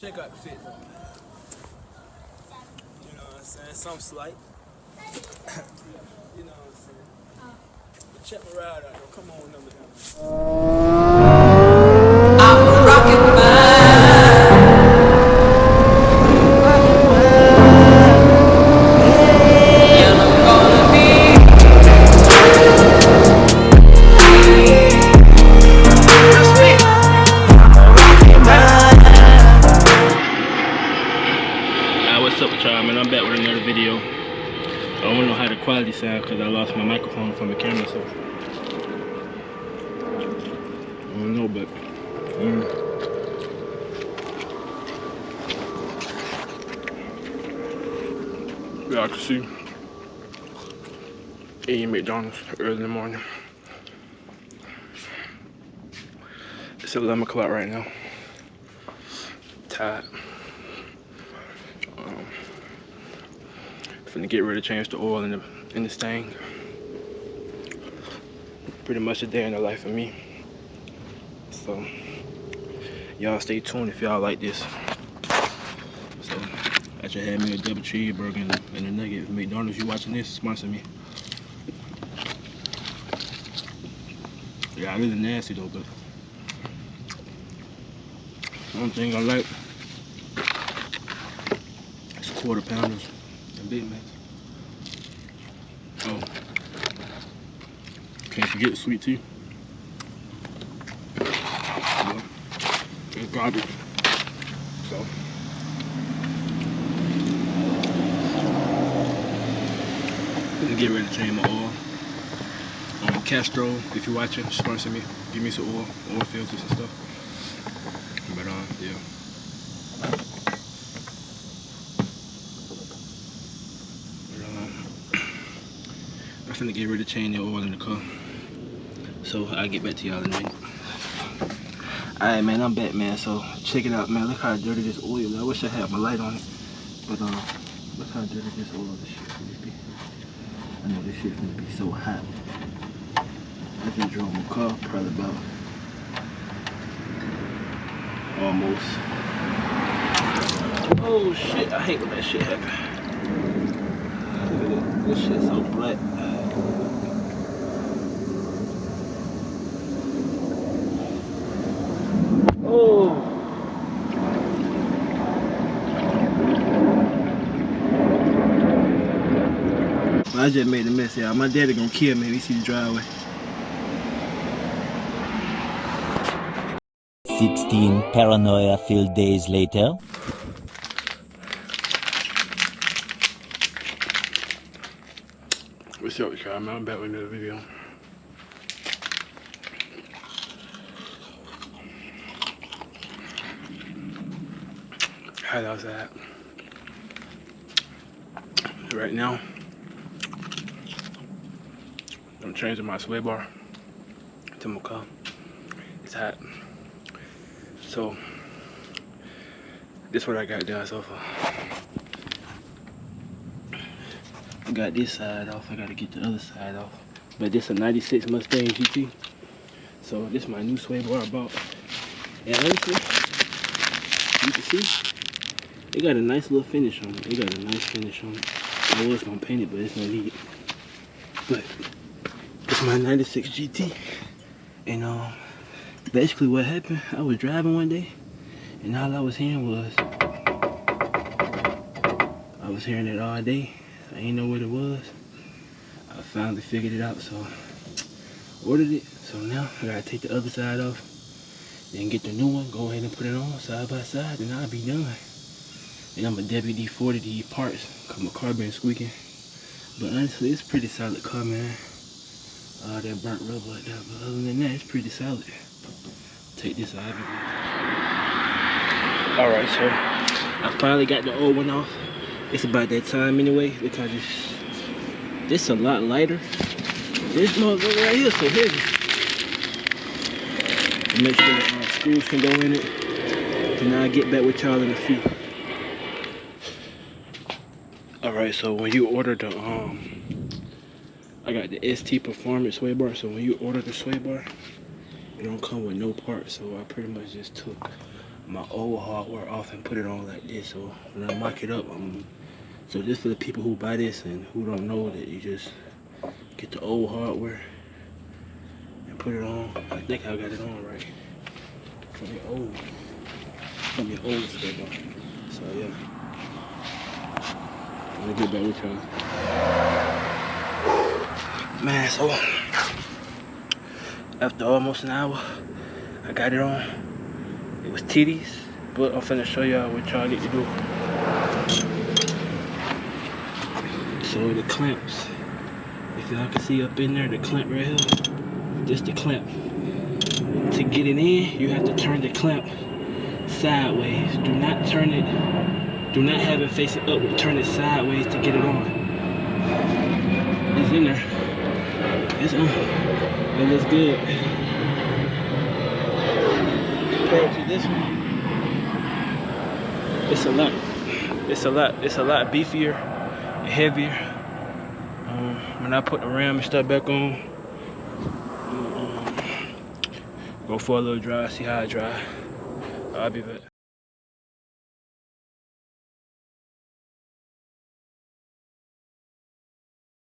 Check out the fit though, man. You know what I'm saying? Some slight. You know what I'm saying? But check my ride out though. Come on, number down. I'm a rocket man. Yeah, I'm gonna be. What's up with y'all, man? I'm back with another video. I don't know how the quality sound because I lost my microphone from the camera, so I don't know, but y'all can see eating McDonald's early in the morning. It's 11 o'clock right now. Tired. Finna get ready to change the oil in the Mustang. Pretty much a day in the life of me. So y'all stay tuned if y'all like this. So I just had me a double cheeseburger and a nugget from McDonald's. You watching this? Sponsor me. Yeah, I really nasty though, but one thing I like is quarter pounders and Big Macs. Oh, can't forget the sweet tea. Well, it's garbage. So gonna get ready to change my oil. Castro, if you're watching, sponsor me. Give me some oil filters and stuff. But yeah. I'm finna get ready to change the oil in the car. So I'll get back to y'all in a minute. Alright, man, I'm back, man. So check it out, man. Look how dirty this oil is. I wish I had my light on it. But look how dirty this oil is. I know this shit's gonna be so hot. I just drove my car probably about almost. Oh shit, I hate when that shit happens. Look at this shit's so black. Oh. Well, I just made a mess, y'all. My daddy gonna kill me if he see the driveway. 16 paranoia-filled days later. What's up with y'all, man? I'm back with another video. Hot outside. Right now, I'm changing my sway bar to my car. It's hot. So, this is what I got done so far. I got this side off, I gotta get the other side off. But this is a 96 Mustang GT. So this is my new sway bar I bought. And honestly, you can see, it got a nice little finish on it. It got a nice finish on it. I was gonna paint it, but it's no need. But it's my 96 GT. And basically what happened, I was driving one day and all I was hearing was, I was hearing it all day. I ain't know what it was. I finally figured it out, so ordered it. So now I gotta take the other side off, then get the new one, go ahead and put it on side by side, and I'll be done. And I'm a WD-40 these parts, cause my car been squeaking. But honestly, it's pretty solid car, man. All that burnt rubber like that, but other than that, it's pretty solid. Take this out of it. Alright, so I finally got the old one off. It's about that time anyway, because this a lot lighter. This motherfucker right here is so heavy. And make sure the screws can go in it. And I'll get back with y'all in a few. Alright, so when you order the I got the ST Performance sway bar. So when you order the sway bar, it don't come with no parts. So I pretty much just took my old hardware off and put it on like this. So when I mock it up, so this for the people who buy this and who don't know that you just get the old hardware and put it on. I think I got it on right. From the old stuff on. So yeah. Let me get back with y'all. Man, so after almost an hour, I got it on. It was titties, but I'm finna show y'all what y'all need to do. So the clamps, if y'all can see up in there, the clamp right here, this the clamp. To get it in, you have to turn the clamp sideways. Do not turn it, do not have it facing up, turn it sideways to get it on. It's in there. It's on. It looks good. Compared to this one, it's a lot beefier and heavier. When I put the ram and stuff back on, go for a little drive, see how it dry. I'll be back.